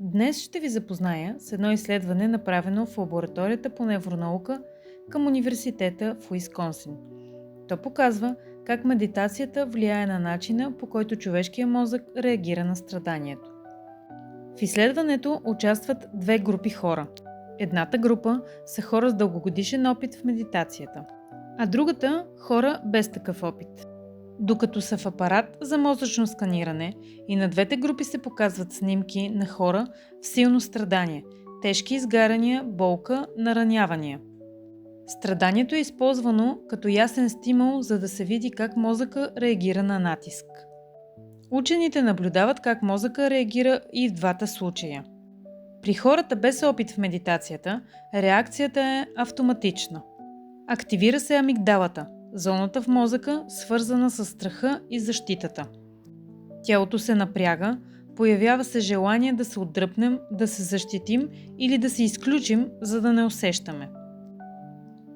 Днес ще ви запозная с едно изследване, направено в лабораторията по невронаука към университета в Уисконсин. То показва как медитацията влияе на начина, по който човешкият мозък реагира на страданието. В изследването участват две групи хора. Едната група са хора с дългогодишен опит в медитацията, а другата – хора без такъв опит. Докато са в апарат за мозъчно сканиране, и на двете групи се показват снимки на хора в силно страдание, тежки изгаряния, болка, наранявания. Страданието е използвано като ясен стимул, за да се види как мозъка реагира на натиск. Учените наблюдават как мозъка реагира и в двата случая. При хората без опит в медитацията, реакцията е автоматична. Активира се амигдалата, зоната в мозъка, свързана с страха и защитата. Тялото се напряга, появява се желание да се отдръпнем, да се защитим или да се изключим, за да не усещаме.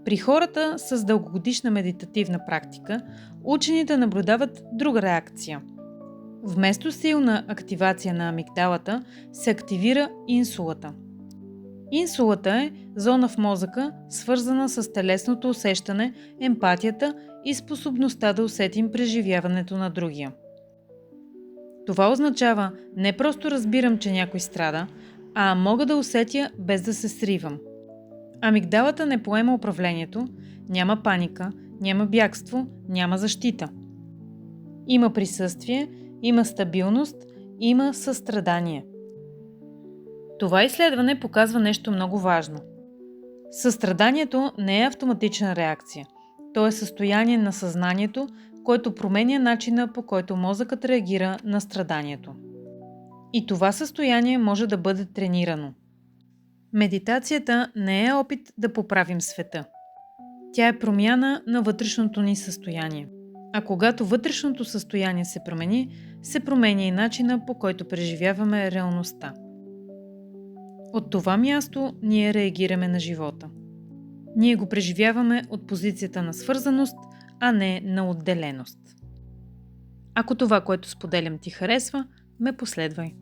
При хората с дългогодишна медитативна практика, учените наблюдават друга реакция. Вместо силна активация на амигдалата, се активира инсулата. Инсулата е зона в мозъка, свързана с телесното усещане, емпатията и способността да усетим преживяването на другия. Това означава не просто разбирам, че някой страда, а мога да усетя без да се сривам. Амигдалата не поема управлението, няма паника, няма бягство, няма защита. Има присъствие, има стабилност, има състрадание. Това изследване показва нещо много важно. Състраданието не е автоматична реакция. То е състояние на съзнанието, което променя начина, по който мозъкът реагира на страданието. И това състояние може да бъде тренирано. Медитацията не е опит да поправим света. Тя е промяна на вътрешното ни състояние. А когато вътрешното състояние се промени, се променя и начина, по който преживяваме реалността. От това място ние реагираме на живота. Ние го преживяваме от позицията на свързаност, а не на отделеност. Ако това, което споделям, ти харесва, ме последвай.